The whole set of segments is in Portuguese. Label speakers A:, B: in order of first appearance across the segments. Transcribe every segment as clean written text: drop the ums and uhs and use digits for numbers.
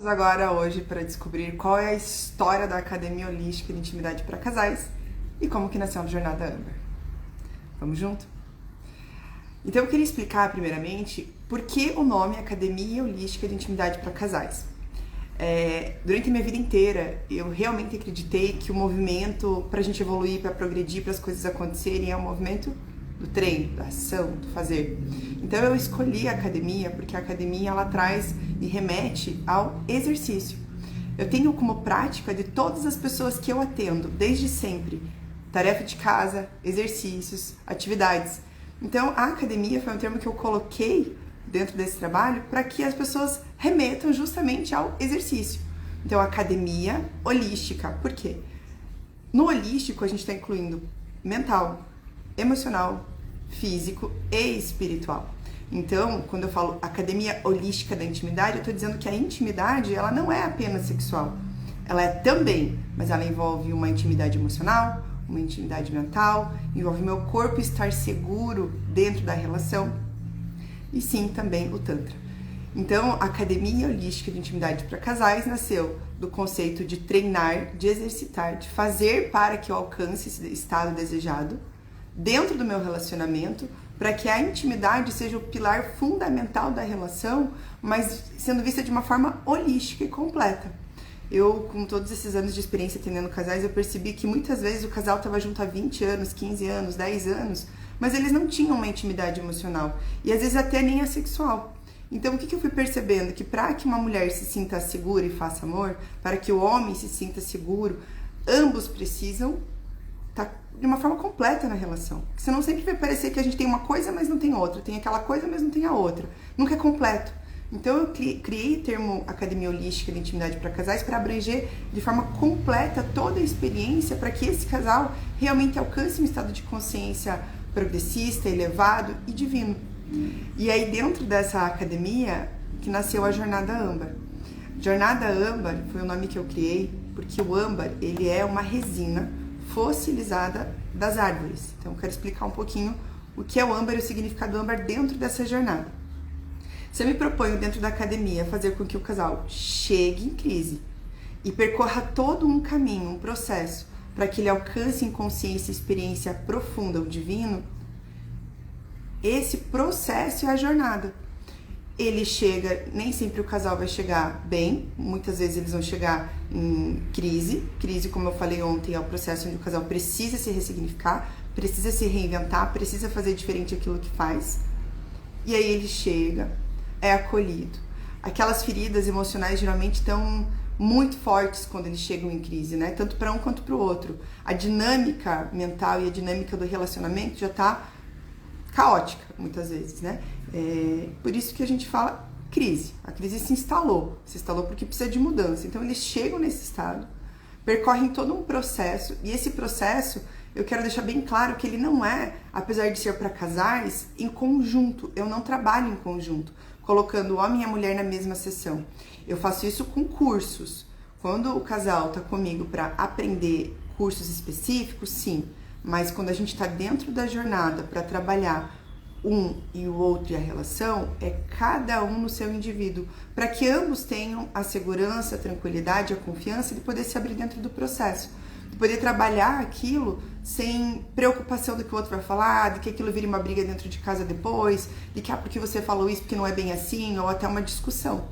A: Agora hoje para descobrir qual é a história da Academia Holística de Intimidade para Casais e como que nasceu a Jornada Âmbar. Vamos junto? Então eu queria explicar primeiramente por que o nome Academia Holística de Intimidade para Casais. Durante a minha vida inteira eu realmente acreditei que o movimento para a gente evoluir, para progredir, para as coisas acontecerem é um movimento do treino, da ação, do fazer. Então eu escolhi a academia porque a academia ela traz e remete ao exercício. Eu tenho como prática de todas as pessoas que eu atendo, desde sempre, tarefa de casa, exercícios, atividades. Então a academia foi um termo que eu coloquei dentro desse trabalho para que as pessoas remetam justamente ao exercício. Então academia holística, por quê? No holístico a gente está incluindo mental, emocional, físico e espiritual. Então, quando eu falo academia holística da intimidade, eu estou dizendo que a intimidade, ela não é apenas sexual. Ela é também, mas ela envolve uma intimidade emocional, uma intimidade mental, envolve meu corpo estar seguro dentro da relação e sim, também o Tantra. Então, a Academia Holística de Intimidade para Casais nasceu do conceito de treinar, de exercitar, de fazer para que eu alcance esse estado desejado dentro do meu relacionamento, para que a intimidade seja o pilar fundamental da relação, mas sendo vista de uma forma holística e completa. Eu, com todos esses anos de experiência atendendo casais, eu percebi que muitas vezes o casal estava junto há 20 anos, 15 anos, 10 anos, mas eles não tinham uma intimidade emocional, e às vezes até nem a sexual. Então, o que eu fui percebendo? Que para que uma mulher se sinta segura e faça amor, para que o homem se sinta seguro, ambos precisam estar de uma forma completa na relação. Porque senão sempre vai parecer que a gente tem uma coisa, mas não tem outra. Tem aquela coisa, mas não tem a outra. Nunca é completo. Então, eu criei o termo Academia Holística de Intimidade para Casais para abranger de forma completa toda a experiência para que esse casal realmente alcance um estado de consciência progressista, elevado e divino. E aí, dentro dessa academia, que nasceu a Jornada Âmbar. Jornada Âmbar foi o nome que eu criei porque o âmbar, ele é uma resina fossilizada das árvores. Então, eu quero explicar um pouquinho o que é o âmbar e o significado do âmbar dentro dessa jornada. Se eu me proponho dentro da academia fazer com que o casal chegue em crise e percorra todo um caminho, um processo, para que ele alcance em consciência e experiência profunda o divino, esse processo é a jornada. Ele chega, nem sempre o casal vai chegar bem, muitas vezes eles vão chegar em crise. Crise, como eu falei ontem, é o processo onde o casal precisa se ressignificar, precisa se reinventar, precisa fazer diferente aquilo que faz. E aí ele chega, é acolhido. Aquelas feridas emocionais geralmente estão muito fortes quando eles chegam em crise, né? Tanto para um quanto para o outro. A dinâmica mental e a dinâmica do relacionamento já está caótica, muitas vezes, né? Por isso que a gente fala crise. A crise se instalou porque precisa de mudança. Então eles chegam nesse estado, percorrem todo um processo, e esse processo, eu quero deixar bem claro que ele não é, apesar de ser para casais, em conjunto. Eu não trabalho em conjunto, colocando o homem e a mulher na mesma sessão. Eu faço isso com cursos. Quando o casal está comigo para aprender cursos específicos, sim. Mas quando a gente está dentro da jornada para trabalhar um e o outro e a relação, é cada um no seu indivíduo, para que ambos tenham a segurança, a tranquilidade, a confiança de poder se abrir dentro do processo, de poder trabalhar aquilo sem preocupação do que o outro vai falar, de que aquilo vire uma briga dentro de casa depois, de que porque você falou isso porque não é bem assim, ou até uma discussão.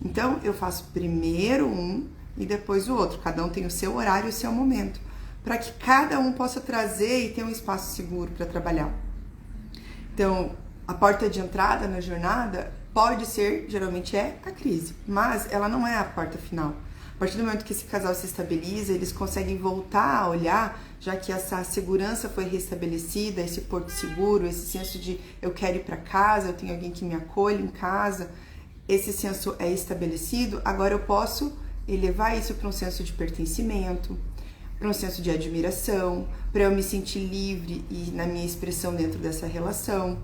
A: Então eu faço primeiro um e depois o outro, cada um tem o seu horário e o seu momento, para que cada um possa trazer e ter um espaço seguro para trabalhar. Então, a porta de entrada na jornada pode ser, geralmente é a crise, mas ela não é a porta final. A partir do momento que esse casal se estabiliza, eles conseguem voltar a olhar, já que essa segurança foi restabelecida, esse porto seguro, esse senso de eu quero ir para casa, eu tenho alguém que me acolhe em casa, esse senso é estabelecido, agora eu posso elevar isso para um senso de pertencimento, para um senso de admiração, para eu me sentir livre e na minha expressão dentro dessa relação.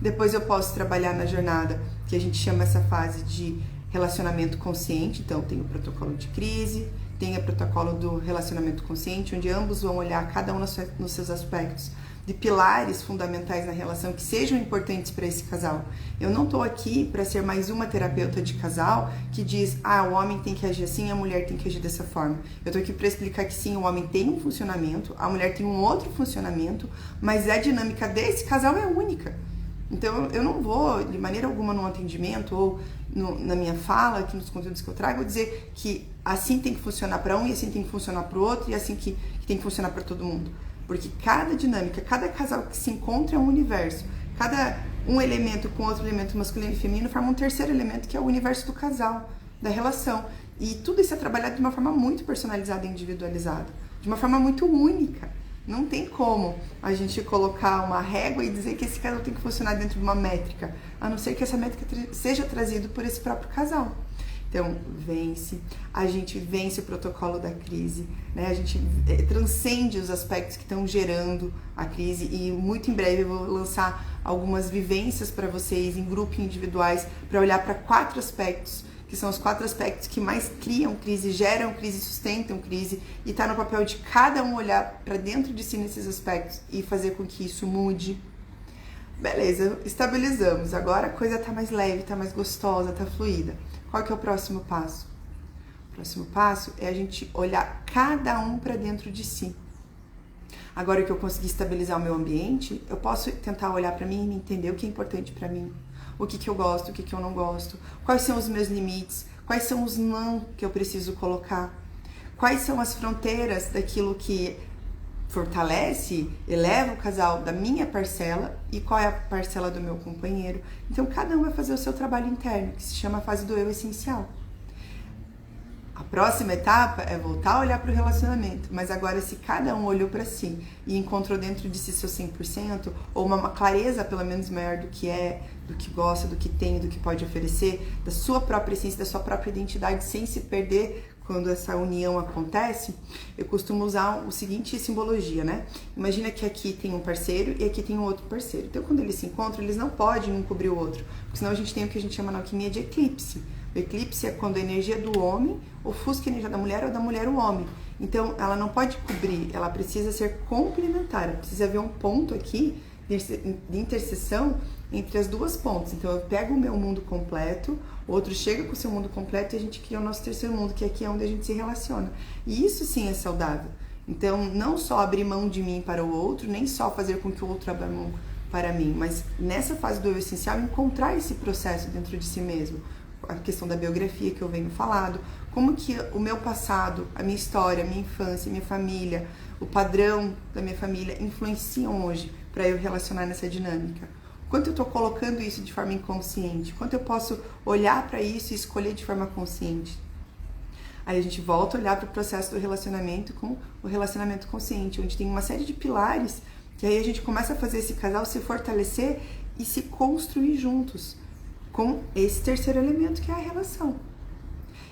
A: Depois eu posso trabalhar na jornada, que a gente chama essa fase de relacionamento consciente. Então tem o protocolo de crise, tem o protocolo do relacionamento consciente, onde ambos vão olhar cada um nos seus aspectos de pilares fundamentais na relação que sejam importantes para esse casal. Eu não estou aqui para ser mais uma terapeuta de casal que diz, o homem tem que agir assim, a mulher tem que agir dessa forma. Eu estou aqui para explicar que sim, o homem tem um funcionamento, a mulher tem um outro funcionamento, mas a dinâmica desse casal é única. Então eu não vou, de maneira alguma, no atendimento ou na minha fala, aqui nos conteúdos que eu trago, dizer que assim tem que funcionar para um e assim tem que funcionar para o outro e assim que tem que funcionar para todo mundo. Porque cada dinâmica, cada casal que se encontra é um universo. Cada um elemento com outro elemento masculino e feminino forma um terceiro elemento, que é o universo do casal, da relação. E tudo isso é trabalhado de uma forma muito personalizada e individualizada, de uma forma muito única. Não tem como a gente colocar uma régua e dizer que esse casal tem que funcionar dentro de uma métrica, a não ser que essa métrica seja trazida por esse próprio casal. Então, a gente vence o protocolo da crise, né? A gente transcende os aspectos que estão gerando a crise e muito em breve eu vou lançar algumas vivências para vocês em grupos individuais para olhar para 4 aspectos, que são os 4 aspectos que mais criam crise, geram crise, sustentam crise, e tá no papel de cada um olhar para dentro de si nesses aspectos e fazer com que isso mude. Beleza, estabilizamos. Agora a coisa tá mais leve, tá mais gostosa, tá fluida. Qual que é o próximo passo? O próximo passo é a gente olhar cada um para dentro de si. Agora que eu consegui estabilizar o meu ambiente, eu posso tentar olhar para mim e entender o que é importante para mim. O que eu gosto, o que eu não gosto. Quais são os meus limites. Quais são os não que eu preciso colocar. Quais são as fronteiras daquilo que fortalece, eleva o casal da minha parcela e qual é a parcela do meu companheiro. Então cada um vai fazer o seu trabalho interno, que se chama a fase do eu essencial. A próxima etapa é voltar a olhar para o relacionamento, mas agora se cada um olhou para si e encontrou dentro de si seu 100%, ou uma clareza pelo menos maior do que é, do que gosta, do que tem, do que pode oferecer, da sua própria essência, da sua própria identidade, sem se perder quando essa união acontece, eu costumo usar o seguinte simbologia, né? Imagina que aqui tem um parceiro e aqui tem um outro parceiro. Então, quando eles se encontram, eles não podem um cobrir o outro, porque senão a gente tem o que a gente chama na alquimia de eclipse. O eclipse é quando a energia do homem ofusca a energia da mulher ou da mulher o homem. Então, ela não pode cobrir, ela precisa ser complementar, precisa haver um ponto aqui de interseção entre as duas pontas. Então eu pego o meu mundo completo, o outro chega com o seu mundo completo e a gente cria o nosso terceiro mundo, que aqui é onde a gente se relaciona. E isso sim é saudável. Então não só abrir mão de mim para o outro, nem só fazer com que o outro abra mão para mim, mas nessa fase do eu essencial encontrar esse processo dentro de si mesmo. A questão da biografia que eu venho falado, como que o meu passado, a minha história, a minha infância, a minha família, o padrão da minha família influenciam hoje para eu relacionar nessa dinâmica. Quanto eu estou colocando isso de forma inconsciente? Quanto eu posso olhar para isso e escolher de forma consciente? Aí a gente volta a olhar para o processo do relacionamento com o relacionamento consciente, onde tem uma série de pilares que aí a gente começa a fazer esse casal se fortalecer e se construir juntos com esse terceiro elemento que é a relação.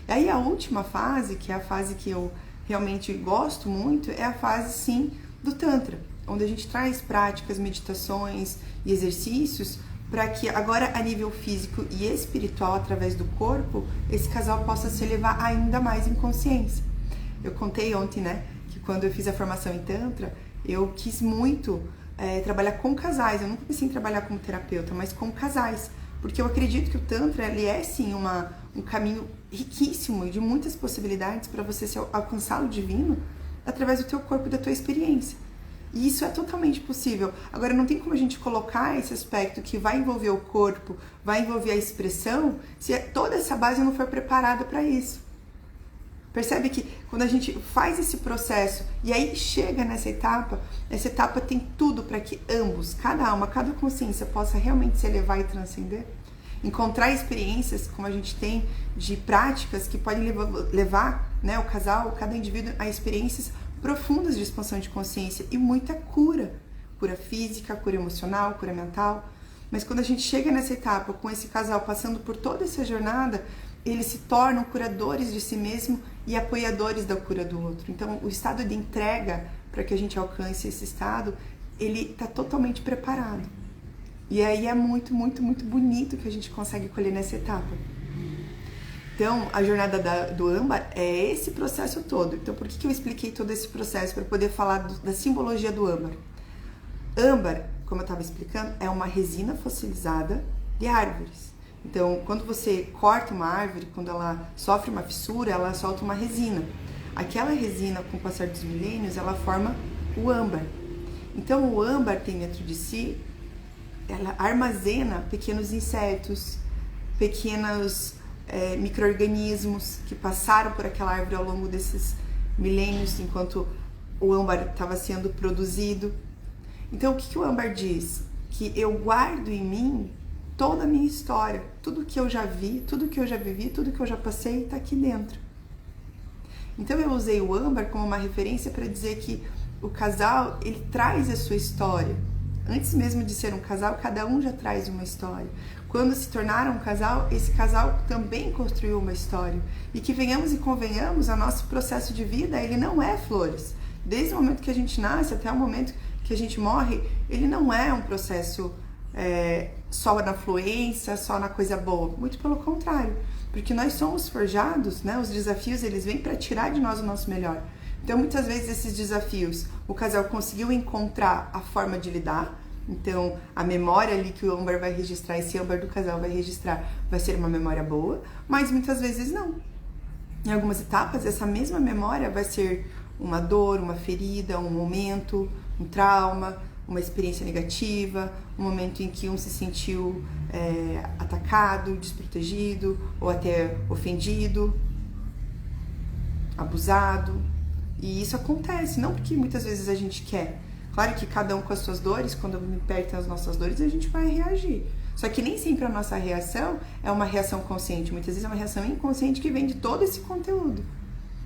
A: E aí a última fase, que é a fase que eu realmente gosto muito, é a fase sim do Tantra, onde a gente traz práticas, meditações e exercícios para que agora a nível físico e espiritual, através do corpo, esse casal possa se elevar ainda mais em consciência. Eu contei ontem, né, que quando eu fiz a formação em Tantra, eu quis muito trabalhar com casais. Eu nunca pensei em trabalhar como terapeuta, mas com casais, porque eu acredito que o Tantra ele é sim um caminho riquíssimo de muitas possibilidades para você alcançar o divino através do teu corpo e da tua experiência. E isso é totalmente possível. Agora, não tem como a gente colocar esse aspecto que vai envolver o corpo, vai envolver a expressão, se toda essa base não for preparada para isso. Percebe que quando a gente faz esse processo e aí chega nessa etapa, essa etapa tem tudo para que ambos, cada alma, cada consciência possa realmente se elevar e transcender. Encontrar experiências, como a gente tem, de práticas que podem levar né, o casal, cada indivíduo, a experiências profundas de expansão de consciência e muita cura. Cura física, cura emocional, cura mental. Mas quando a gente chega nessa etapa, com esse casal passando por toda essa jornada, eles se tornam curadores de si mesmo e apoiadores da cura do outro. Então, o estado de entrega, para que a gente alcance esse estado, ele está totalmente preparado. E aí é muito, muito, muito bonito que a gente consegue colher nessa etapa. Então, a jornada do âmbar é esse processo todo. Então, por que eu expliquei todo esse processo? Para poder falar da simbologia do âmbar. Âmbar, como eu estava explicando, é uma resina fossilizada de árvores. Então, quando você corta uma árvore, quando ela sofre uma fissura, ela solta uma resina. Aquela resina, com o passar dos milênios, ela forma o âmbar. Então, o âmbar tem dentro de si, ela armazena pequenos insetos, pequenos micro-organismos que passaram por aquela árvore ao longo desses milênios, enquanto o âmbar estava sendo produzido. Então, o que o âmbar diz? Que eu guardo em mim toda a minha história, tudo que eu já vi, tudo que eu já vivi, tudo que eu já passei está aqui dentro. Então, eu usei o âmbar como uma referência para dizer que o casal, ele traz a sua história. Antes mesmo de ser um casal, cada um já traz uma história. Quando se tornaram um casal, esse casal também construiu uma história. E que venhamos e convenhamos, o nosso processo de vida, ele não é flores. Desde o momento que a gente nasce até o momento que a gente morre, ele não é um processo só na fluência, só na coisa boa. Muito pelo contrário. Porque nós somos forjados, né? Os desafios, eles vêm para tirar de nós o nosso melhor. Então, muitas vezes, esses desafios, o casal conseguiu encontrar a forma de lidar. Então, a memória ali que o âmbar vai registrar, esse âmbar do casal vai registrar, vai ser uma memória boa, mas muitas vezes não. Em algumas etapas, essa mesma memória vai ser uma dor, uma ferida, um momento, um trauma, uma experiência negativa, um momento em que um se sentiu atacado, desprotegido, ou até ofendido, abusado. E isso acontece, não porque muitas vezes a gente quer. Claro que cada um com as suas dores, quando apertam as nossas dores, a gente vai reagir. Só que nem sempre a nossa reação é uma reação consciente. Muitas vezes é uma reação inconsciente que vem de todo esse conteúdo.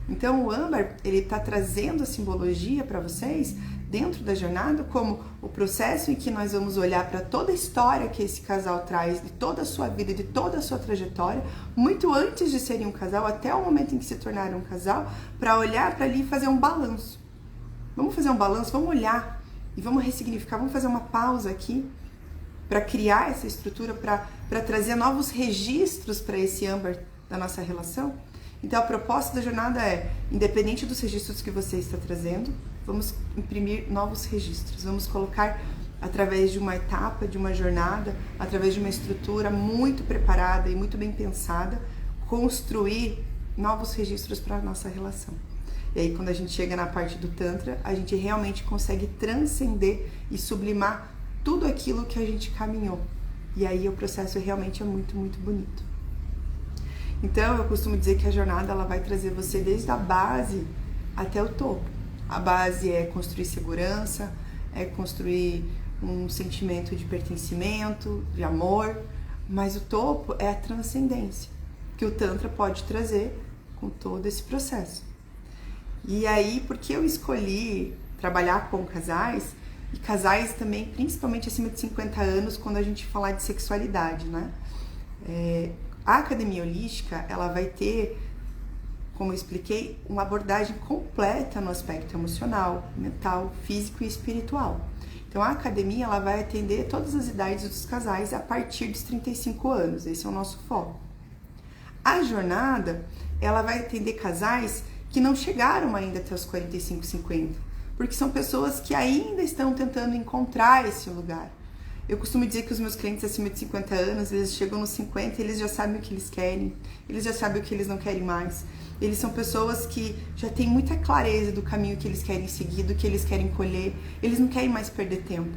A: Então o âmbar, ele está trazendo a simbologia para vocês dentro da jornada como o processo em que nós vamos olhar para toda a história que esse casal traz, de toda a sua vida, de toda a sua trajetória, muito antes de serem um casal, até o momento em que se tornaram um casal, para olhar para ali e fazer um balanço. Vamos fazer um balanço, vamos olhar e vamos ressignificar, vamos fazer uma pausa aqui para criar essa estrutura, para trazer novos registros para esse âmbar da nossa relação. Então a proposta da jornada é, independente dos registros que você está trazendo, vamos imprimir novos registros, vamos colocar através de uma etapa, de uma jornada, através de uma estrutura muito preparada e muito bem pensada, construir novos registros para a nossa relação. E aí quando a gente chega na parte do Tantra, a gente realmente consegue transcender e sublimar tudo aquilo que a gente caminhou. E aí o processo realmente é muito, muito bonito. Então eu costumo dizer que a jornada ela vai trazer você desde a base até o topo. A base é construir segurança, é construir um sentimento de pertencimento, de amor, mas o topo é a transcendência, que o Tantra pode trazer com todo esse processo. E aí, porque eu escolhi trabalhar com casais, e casais também, principalmente acima de 50 anos, quando a gente falar de sexualidade, né? A academia holística, ela vai ter, como eu expliquei, uma abordagem completa no aspecto emocional, mental, físico e espiritual. Então, a academia, ela vai atender todas as idades dos casais a partir dos 35 anos, esse é o nosso foco. A jornada, ela vai atender casais que não chegaram ainda até os 45, 50, porque são pessoas que ainda estão tentando encontrar esse lugar. Eu costumo dizer que os meus clientes acima de 50 anos, eles chegam nos 50 e eles já sabem o que eles querem, eles já sabem o que eles não querem mais. Eles são pessoas que já têm muita clareza do caminho que eles querem seguir, do que eles querem colher, eles não querem mais perder tempo.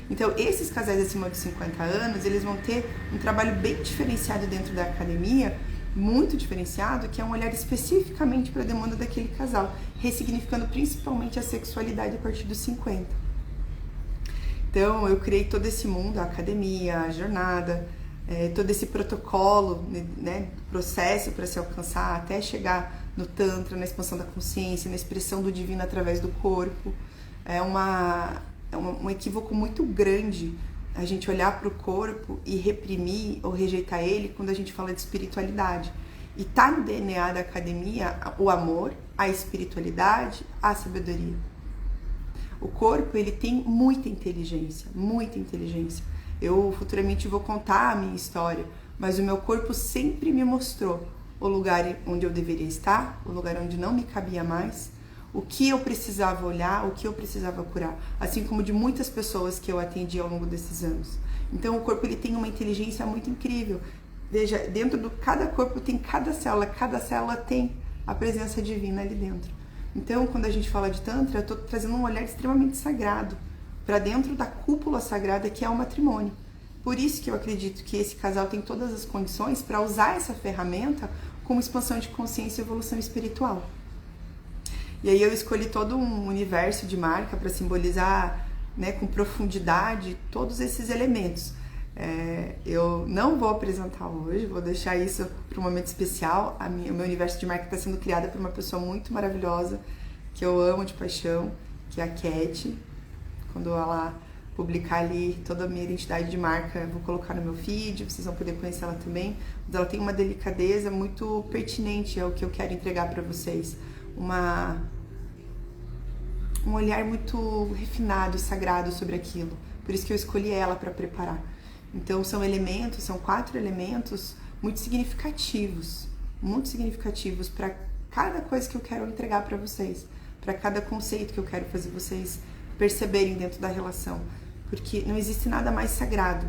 A: Então, esses casais acima de 50 anos, eles vão ter um trabalho bem diferenciado dentro da academia, muito diferenciado, que é um olhar especificamente para a demanda daquele casal, ressignificando principalmente a sexualidade a partir dos 50. Então, eu criei todo esse mundo, a academia, a jornada, todo esse protocolo, né, processo para se alcançar, até chegar no Tantra, na expansão da consciência, na expressão do divino através do corpo. É um equívoco muito grande a gente olhar para o corpo e reprimir ou rejeitar ele quando a gente fala de espiritualidade. E tá no DNA da academia o amor, a espiritualidade, a sabedoria. O corpo, ele tem muita inteligência, muita inteligência. Eu futuramente vou contar a minha história, mas o meu corpo sempre me mostrou o lugar onde eu deveria estar, o lugar onde não me cabia mais, o que eu precisava olhar, o que eu precisava curar, assim como de muitas pessoas que eu atendi ao longo desses anos. Então o corpo ele tem uma inteligência muito incrível. Veja, dentro de cada corpo tem cada célula tem a presença divina ali dentro. Então, quando a gente fala de Tantra, eu estou trazendo um olhar extremamente sagrado para dentro da cúpula sagrada que é o matrimônio. Por isso que eu acredito que esse casal tem todas as condições para usar essa ferramenta como expansão de consciência e evolução espiritual. E aí eu escolhi todo um universo de marca para simbolizar, né, com profundidade todos esses elementos. Eu não vou apresentar hoje, vou deixar isso para um momento especial. O meu universo de marca está sendo criado por uma pessoa muito maravilhosa, que eu amo de paixão, que é a Cat. Quando ela publicar ali toda a minha identidade de marca, eu vou colocar no meu feed, vocês vão poder conhecer ela também. Mas ela tem uma delicadeza muito pertinente ao que eu quero entregar para vocês. Um olhar muito refinado, sagrado sobre aquilo. Por isso que eu escolhi ela para preparar. Então são 4 elementos muito significativos para cada coisa que eu quero entregar para vocês, para cada conceito que eu quero fazer vocês perceberem dentro da relação. Porque não existe nada mais sagrado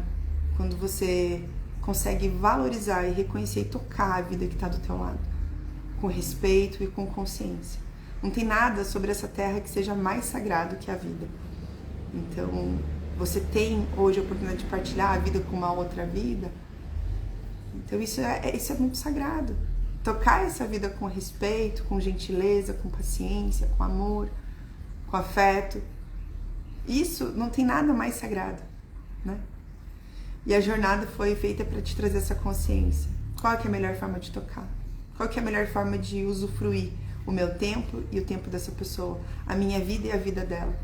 A: quando você consegue valorizar e reconhecer e tocar a vida que está do teu lado, com respeito e com consciência. Não tem nada sobre essa terra que seja mais sagrado que a vida. Então, você tem hoje a oportunidade de partilhar a vida com uma outra vida. Então isso é muito sagrado. Tocar essa vida com respeito, com gentileza, com paciência, com amor, com afeto. Isso não tem nada mais sagrado, né? E a jornada foi feita para te trazer essa consciência. Qual é a melhor forma de tocar? Qual é a melhor forma de usufruir o meu tempo e o tempo dessa pessoa? A minha vida e a vida dela.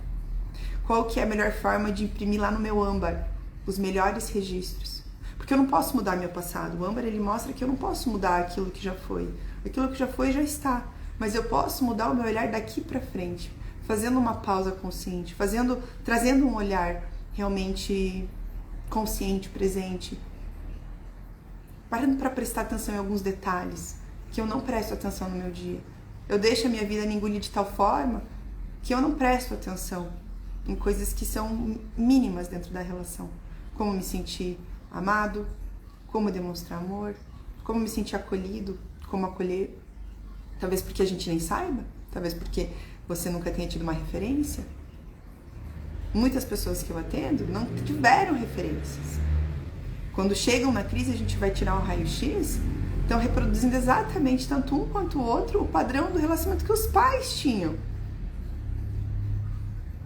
A: Qual que é a melhor forma de imprimir lá no meu âmbar os melhores registros? Porque eu não posso mudar meu passado. O âmbar, ele mostra que eu não posso mudar aquilo que já foi. Aquilo que já foi, já está. Mas eu posso mudar o meu olhar daqui para frente, fazendo uma pausa consciente, trazendo um olhar realmente consciente, presente, parando para prestar atenção em alguns detalhes que eu não presto atenção no meu dia. Eu deixo a minha vida me engolir de tal forma que eu não presto atenção em coisas que são mínimas dentro da relação. Como me sentir amado, como demonstrar amor, como me sentir acolhido, como acolher. Talvez porque a gente nem saiba, talvez porque você nunca tenha tido uma referência. Muitas pessoas que eu atendo não tiveram referências. Quando chegam na crise, a gente vai tirar um raio-x, estão reproduzindo exatamente, tanto um quanto o outro, o padrão do relacionamento que os pais tinham.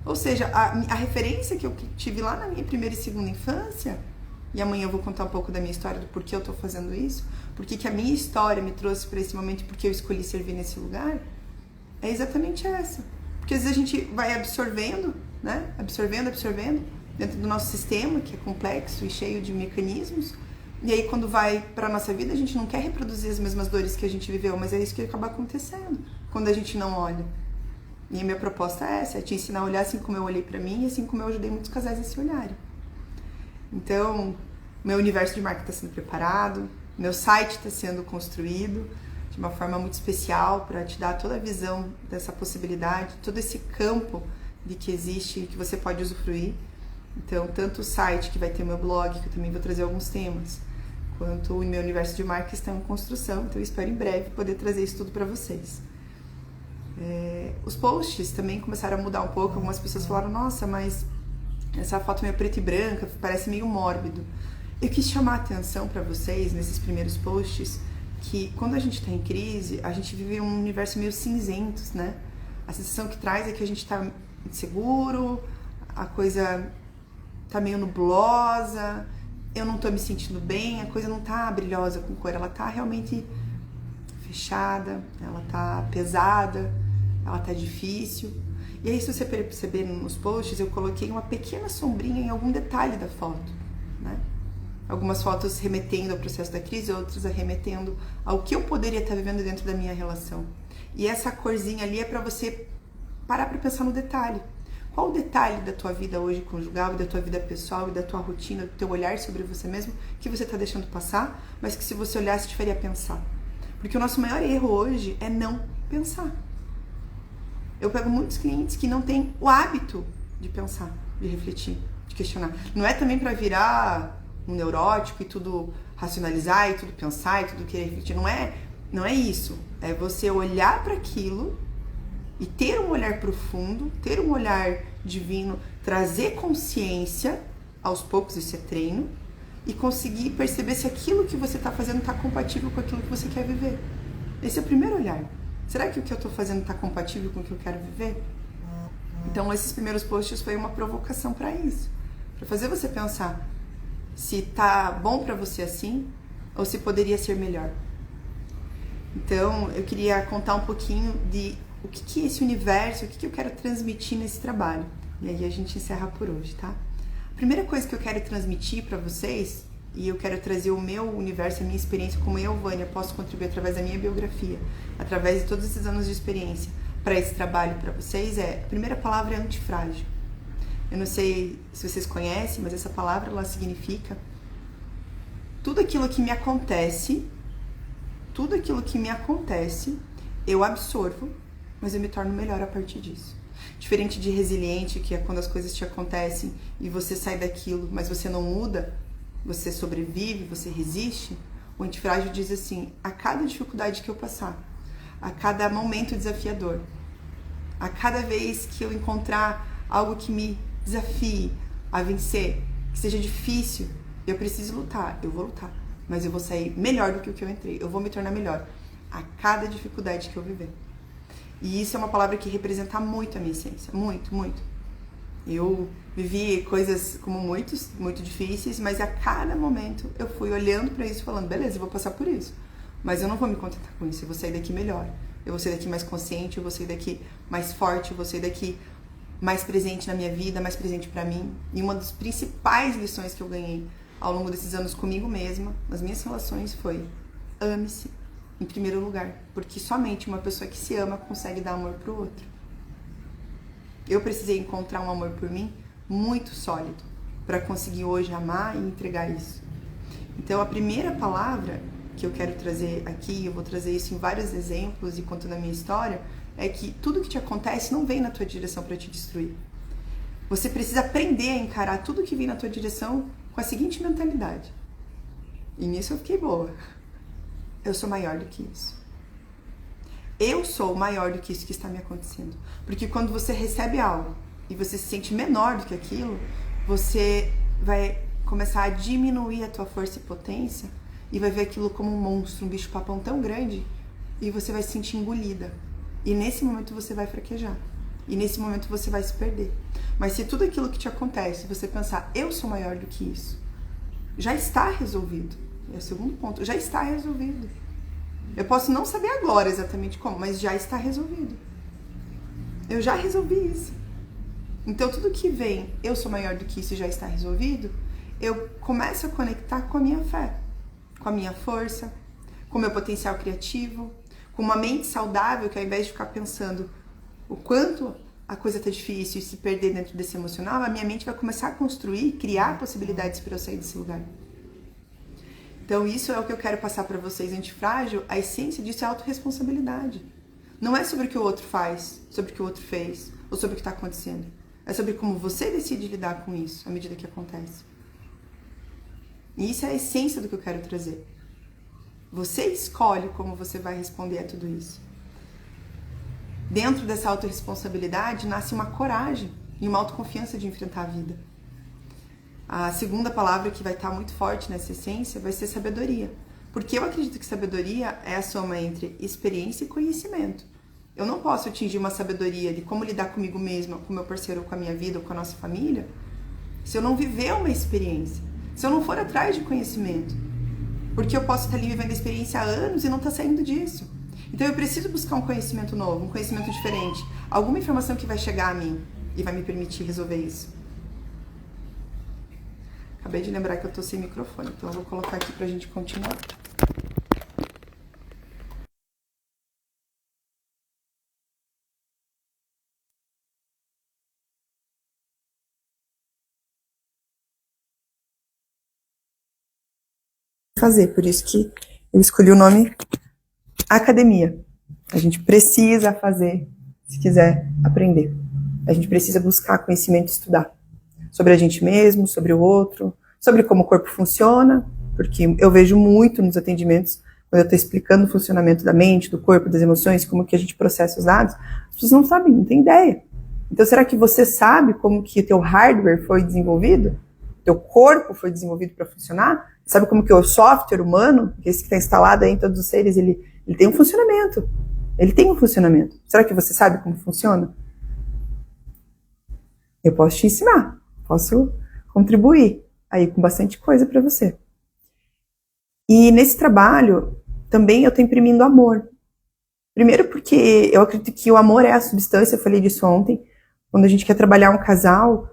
A: Ou seja, a referência que eu tive lá na minha primeira e segunda infância, e amanhã eu vou contar um pouco da minha história, do porquê eu estou fazendo isso, porque que a minha história me trouxe para esse momento, porque eu escolhi servir nesse lugar, é exatamente essa. Porque às vezes a gente vai absorvendo, né? Absorvendo, dentro do nosso sistema, que é complexo e cheio de mecanismos, e aí quando vai para a nossa vida, a gente não quer reproduzir as mesmas dores que a gente viveu, mas é isso que acaba acontecendo, quando a gente não olha. E a minha proposta é essa, é te ensinar a olhar assim como eu olhei pra mim e assim como eu ajudei muitos casais a se olharem. Então, meu universo de marca está sendo preparado, meu site está sendo construído de uma forma muito especial para te dar toda a visão dessa possibilidade, todo esse campo de que existe e que você pode usufruir. Então, tanto o site que vai ter meu blog, que eu também vou trazer alguns temas, quanto o meu universo de marca está em construção, então eu espero em breve poder trazer isso tudo para vocês. Os posts também começaram a mudar um pouco. Algumas pessoas falaram, nossa, mas essa foto meio preta e branca parece meio mórbido. Eu quis chamar a atenção para vocês nesses primeiros posts que quando a gente está em crise, a gente vive um universo meio cinzento, né? A sensação que traz é que a gente está inseguro, a coisa tá meio nublosa, eu não tô me sentindo bem, a coisa não tá brilhosa com cor, ela tá realmente fechada, ela tá pesada, ela tá difícil. E aí, se você perceber nos posts, eu coloquei uma pequena sombrinha em algum detalhe da foto, né? Algumas fotos remetendo ao processo da crise, outras remetendo ao que eu poderia estar vivendo dentro da minha relação. E essa corzinha ali é para você parar para pensar no detalhe. Qual o detalhe da tua vida hoje conjugal, e da tua vida pessoal, e da tua rotina, do teu olhar sobre você mesmo, que você está deixando passar, mas que se você olhasse te faria pensar? Porque o nosso maior erro hoje é não pensar. Eu pego muitos clientes que não têm o hábito de pensar, de refletir, de questionar. Não é também para virar um neurótico e tudo racionalizar e tudo pensar e tudo querer refletir. Não é isso. É você olhar para aquilo e ter um olhar profundo, ter um olhar divino, trazer consciência, aos poucos isso é treino, e conseguir perceber se aquilo que você está fazendo está compatível com aquilo que você quer viver. Esse é o primeiro olhar. Será que o que eu estou fazendo está compatível com o que eu quero viver? Então, esses primeiros posts foi uma provocação para isso. Para fazer você pensar se tá bom para você assim ou se poderia ser melhor. Então, eu queria contar um pouquinho de o que é esse universo, o que eu quero transmitir nesse trabalho. E aí a gente encerra por hoje, tá? A primeira coisa que eu quero transmitir para vocês, e eu quero trazer o meu universo, a minha experiência, como eu, Vânia, posso contribuir através da minha biografia, através de todos esses anos de experiência para esse trabalho para vocês, a primeira palavra é antifrágil. Eu não sei se vocês conhecem, mas essa palavra, ela significa tudo aquilo que me acontece, eu absorvo, mas eu me torno melhor a partir disso. Diferente de resiliente, que é quando as coisas te acontecem e você sai daquilo, mas você não muda, você sobrevive, você resiste, o antifrágil diz assim: a cada dificuldade que eu passar, a cada momento desafiador, a cada vez que eu encontrar algo que me desafie a vencer, que seja difícil, eu preciso lutar, eu vou lutar, mas eu vou sair melhor do que o que eu entrei, eu vou me tornar melhor a cada dificuldade que eu viver. E isso é uma palavra que representa muito a minha essência, muito, muito. Eu vivi coisas como muito difíceis, mas a cada momento eu fui olhando para isso e falando, beleza, eu vou passar por isso, mas eu não vou me contentar com isso, eu vou sair daqui melhor, eu vou sair daqui mais consciente, eu vou sair daqui mais forte, eu vou sair daqui mais presente na minha vida, mais presente para mim. E uma das principais lições que eu ganhei ao longo desses anos comigo mesma, nas minhas relações, foi: ame-se em primeiro lugar, porque somente uma pessoa que se ama consegue dar amor pro outro. Eu precisei encontrar um amor por mim muito sólido para conseguir hoje amar e entregar isso. Então, a primeira palavra que eu quero trazer aqui, eu vou trazer isso em vários exemplos e contando a minha história, é que tudo que te acontece não vem na tua direção para te destruir. Você precisa aprender a encarar tudo que vem na tua direção com a seguinte mentalidade. E nisso eu fiquei boa. Eu sou maior do que isso. Eu sou maior do que isso que está me acontecendo. Porque quando você recebe algo e você se sente menor do que aquilo, você vai começar a diminuir a tua força e potência e vai ver aquilo como um monstro, um bicho-papão tão grande, e você vai se sentir engolida. E nesse momento você vai fraquejar. E nesse momento você vai se perder. Mas se tudo aquilo que te acontece, você pensar, eu sou maior do que isso, já está resolvido. É o segundo ponto, já está resolvido. Eu posso não saber agora exatamente como, mas já está resolvido. Eu já resolvi isso. Então tudo que vem, eu sou maior do que isso e já está resolvido, eu começo a conectar com a minha fé, com a minha força, com o meu potencial criativo, com uma mente saudável que ao invés de ficar pensando o quanto a coisa tá difícil e se perder dentro desse emocional, a minha mente vai começar a construir, criar possibilidades para eu sair desse lugar. Então isso é o que eu quero passar para vocês, antifrágil. A essência disso é autorresponsabilidade. Não é sobre o que o outro faz, sobre o que o outro fez, ou sobre o que está acontecendo. É sobre como você decide lidar com isso à medida que acontece. E isso é a essência do que eu quero trazer. Você escolhe como você vai responder a tudo isso. Dentro dessa autorresponsabilidade nasce uma coragem e uma autoconfiança de enfrentar a vida. A segunda palavra que vai estar muito forte nessa essência vai ser sabedoria. Porque eu acredito que sabedoria é a soma entre experiência e conhecimento. Eu não posso atingir uma sabedoria de como lidar comigo mesma, com o meu parceiro, com a minha vida, ou com a nossa família, se eu não viver uma experiência, se eu não for atrás de conhecimento. Porque eu posso estar ali vivendo a experiência há anos e não estar saindo disso. Então eu preciso buscar um conhecimento novo, um conhecimento diferente, alguma informação que vai chegar a mim e vai me permitir resolver isso. Acabei de lembrar que eu tô sem microfone, então eu vou colocar aqui pra gente continuar. Por isso que eu escolhi o nome academia. A gente precisa fazer se quiser aprender. A gente precisa buscar conhecimento e estudar sobre a gente mesmo, sobre o outro, sobre como o corpo funciona, porque eu vejo muito nos atendimentos, quando eu estou explicando o funcionamento da mente, do corpo, das emoções, como que a gente processa os dados, as pessoas não sabem, não têm ideia. Então, será que você sabe como que o teu hardware foi desenvolvido? Teu corpo foi desenvolvido para funcionar? Sabe como que o software humano, esse que está instalado aí em todos os seres, ele tem um funcionamento. Ele tem um funcionamento. Será que você sabe como funciona? Eu posso te ensinar, posso contribuir aí com bastante coisa para você. E nesse trabalho, também eu estou imprimindo amor. Primeiro porque eu acredito que o amor é a substância, eu falei disso ontem. Quando a gente quer trabalhar um casal,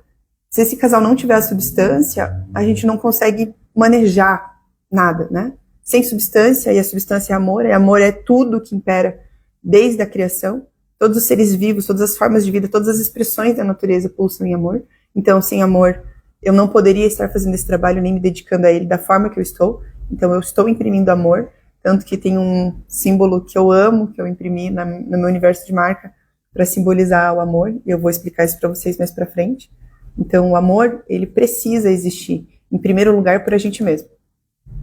A: se esse casal não tiver a substância, a gente não consegue manejar nada, né? Sem substância, e a substância é amor é tudo que impera desde a criação. Todos os seres vivos, todas as formas de vida, todas as expressões da natureza pulsam em amor. Então, sem amor, eu não poderia estar fazendo esse trabalho nem me dedicando a ele da forma que eu estou. Então, eu estou imprimindo amor, tanto que tem um símbolo que eu amo, que eu imprimi no meu universo de marca, para simbolizar o amor, e eu vou explicar isso para vocês mais para frente. Então, o amor, ele precisa existir, em primeiro lugar, por a gente mesmo,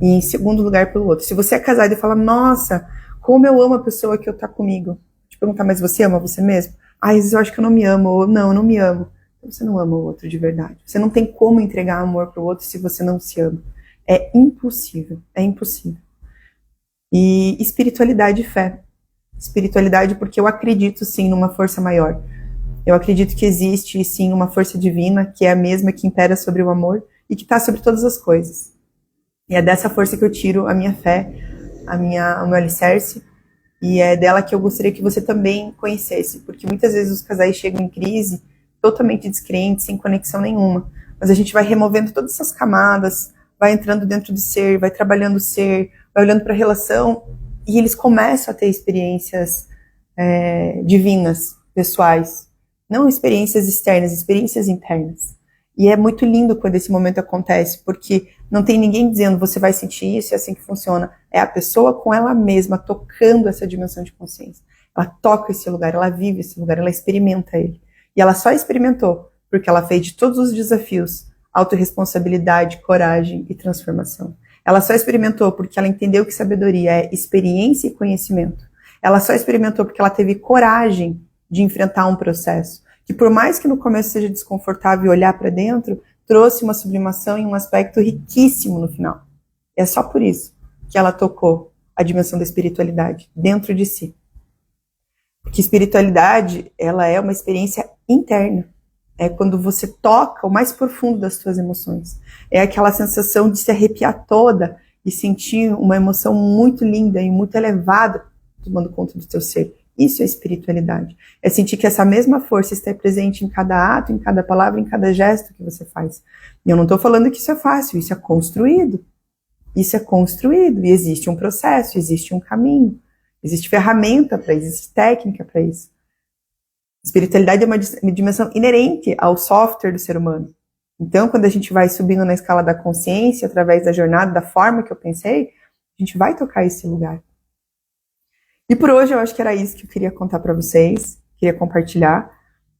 A: e em segundo lugar, pelo outro. Se você é casado e fala, nossa, como eu amo a pessoa que está comigo, te perguntar, mas você ama você mesmo? Ah, às vezes eu acho que eu não me amo, ou não, eu não me amo. Então, você não ama o outro de verdade. Você não tem como entregar amor para o outro se você não se ama. É impossível, é impossível. E espiritualidade e fé. Espiritualidade porque eu acredito sim numa força maior. Eu acredito que existe sim uma força divina que é a mesma que impera sobre o amor e que está sobre todas as coisas. E é dessa força que eu tiro a minha fé, o meu alicerce, e é dela que eu gostaria que você também conhecesse, porque muitas vezes os casais chegam em crise totalmente descrentes, sem conexão nenhuma, mas a gente vai removendo todas essas camadas, vai entrando dentro do ser, vai trabalhando o ser, vai olhando para a relação, e eles começam a ter experiências divinas, pessoais, não experiências externas, experiências internas. E é muito lindo quando esse momento acontece, porque não tem ninguém dizendo, você vai sentir isso, é assim que funciona. É a pessoa com ela mesma, tocando essa dimensão de consciência. Ela toca esse lugar, ela vive esse lugar, ela experimenta ele. E ela só experimentou porque ela fez de todos os desafios autorresponsabilidade, coragem e transformação. Ela só experimentou porque ela entendeu que sabedoria é experiência e conhecimento. Ela só experimentou porque ela teve coragem de enfrentar um processo que, por mais que no começo seja desconfortável olhar para dentro, trouxe uma sublimação e um aspecto riquíssimo no final. É só por isso que ela tocou a dimensão da espiritualidade dentro de si. Porque espiritualidade, ela é uma experiência interna. É quando você toca o mais profundo das suas emoções. É aquela sensação de se arrepiar toda e sentir uma emoção muito linda e muito elevada tomando conta do teu ser. Isso é espiritualidade. É sentir que essa mesma força está presente em cada ato, em cada palavra, em cada gesto que você faz. E eu não estou falando que isso é fácil, isso é construído. Isso é construído e existe um processo, existe um caminho, existe ferramenta para isso, existe técnica para isso. Espiritualidade é uma dimensão inerente ao software do ser humano. Então, quando a gente vai subindo na escala da consciência, através da jornada, da forma que eu pensei, a gente vai tocar esse lugar. E por hoje eu acho que era isso que eu queria contar para vocês, queria compartilhar.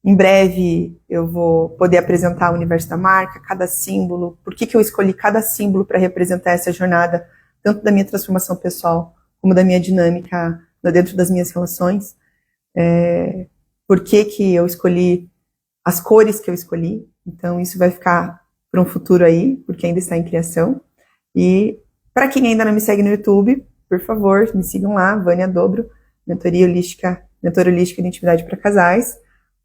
A: Em breve eu vou poder apresentar o universo da marca, cada símbolo, por que eu escolhi cada símbolo para representar essa jornada, tanto da minha transformação pessoal, como da minha dinâmica dentro das minhas relações. Por que eu escolhi as cores que eu escolhi. Então isso vai ficar para um futuro aí, porque ainda está em criação. E para quem ainda não me segue no YouTube, por favor, me sigam lá, Vânia Dobro, mentora holística de intimidade para casais.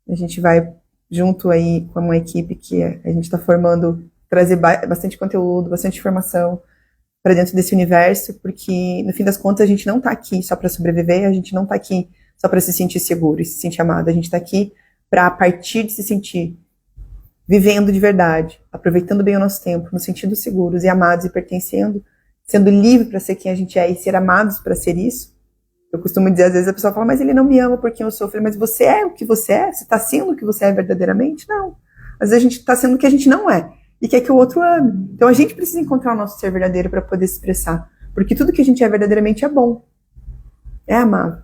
A: A gente vai junto aí com uma equipe que a gente está formando, trazer bastante conteúdo, bastante informação para dentro desse universo, porque no fim das contas a gente não está aqui só para sobreviver, a gente não está aqui só para se sentir seguro e se sentir amado. A gente está aqui para, a partir de se sentir vivendo de verdade, aproveitando bem o nosso tempo, nos sentindo seguros e amados e pertencendo, sendo livre para ser quem a gente é e ser amados para ser isso. Eu costumo dizer, às vezes a pessoa fala, mas ele não me ama porque eu sou. Eu falei, mas você é o que você é? Você está sendo o que você é verdadeiramente? Não. Às vezes a gente está sendo o que a gente não é e quer que o outro ame. Então a gente precisa encontrar o nosso ser verdadeiro para poder se expressar, porque tudo que a gente é verdadeiramente é bom, é amável.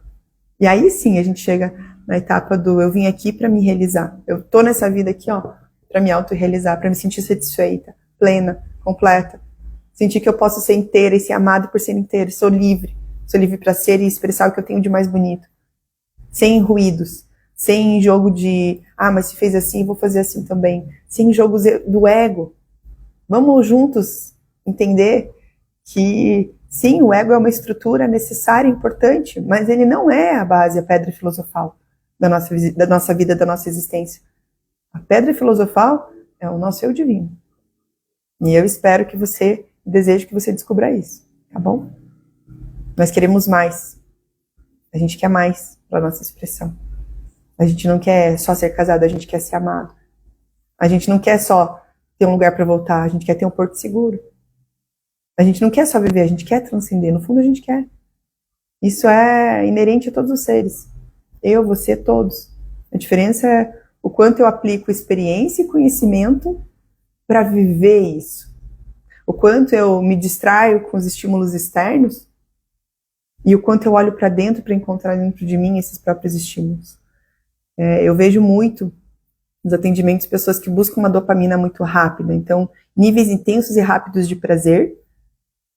A: E aí sim a gente chega na etapa do eu vim aqui para me realizar. Eu tô nessa vida aqui, ó, para me autorrealizar, para me sentir satisfeita, plena, completa. Sentir que eu posso ser inteira e ser amada por ser inteira. Sou livre para ser e expressar o que eu tenho de mais bonito. Sem ruídos, sem jogo de, mas se fez assim, vou fazer assim também. Sem jogos do ego. Vamos juntos entender que, sim, o ego é uma estrutura necessária e importante, mas ele não é a base, a pedra filosofal da nossa vida, da nossa existência. A pedra filosofal é o nosso eu divino. E eu espero que você, desejo que você descubra isso, tá bom? Nós queremos mais. A gente quer mais para nossa expressão. A gente não quer só ser casado, a gente quer ser amado. A gente não quer só ter um lugar para voltar, a gente quer ter um porto seguro. A gente não quer só viver, a gente quer transcender. No fundo, a gente quer. Isso é inerente a todos os seres. Eu, você, todos. A diferença é o quanto eu aplico experiência e conhecimento para viver isso. O quanto eu me distraio com os estímulos externos e o quanto eu olho para dentro para encontrar dentro de mim esses próprios estímulos. Eu vejo muito nos atendimentos pessoas que buscam uma dopamina muito rápida. Então, níveis intensos e rápidos de prazer,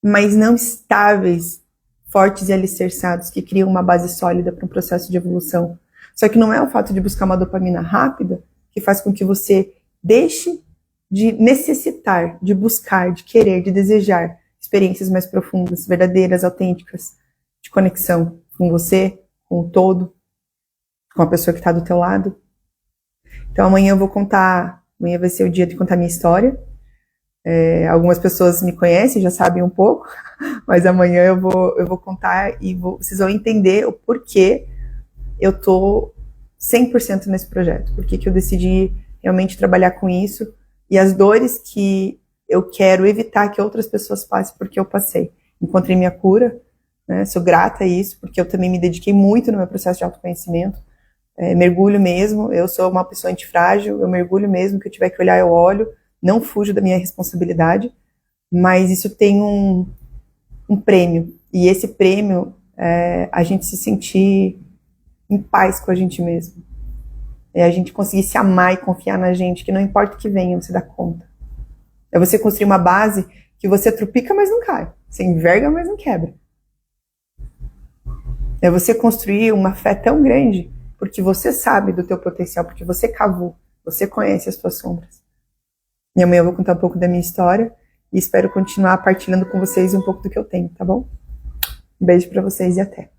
A: mas não estáveis, fortes e alicerçados, que criam uma base sólida para um processo de evolução. Só que não é o fato de buscar uma dopamina rápida que faz com que você deixe de necessitar, de buscar, de querer, de desejar experiências mais profundas, verdadeiras, autênticas, de conexão com você, com o todo, com a pessoa que está do teu lado. Então amanhã vai ser o dia de contar minha história. Algumas pessoas me conhecem, já sabem um pouco, mas amanhã eu vou contar e vocês vão entender o porquê eu tô 100% nesse projeto, porque que eu decidi realmente trabalhar com isso e as dores que eu quero evitar que outras pessoas passem, porque eu passei. Encontrei minha cura, né? Sou grata a isso, porque eu também me dediquei muito no meu processo de autoconhecimento. Mergulho mesmo, eu sou uma pessoa antifrágil, eu mergulho mesmo, que eu tiver que olhar eu olho, não fujo da minha responsabilidade, mas isso tem um prêmio, e esse prêmio é a gente se sentir em paz com a gente mesmo, é a gente conseguir se amar e confiar na gente, que não importa o que venha, você dá conta. É você construir uma base que você trupica, mas não cai, você enverga, mas não quebra. É você construir uma fé tão grande, porque você sabe do teu potencial, porque você cavou, você conhece as tuas sombras. E amanhã eu vou contar um pouco da minha história e espero continuar partilhando com vocês um pouco do que eu tenho, tá bom? Um beijo pra vocês e até.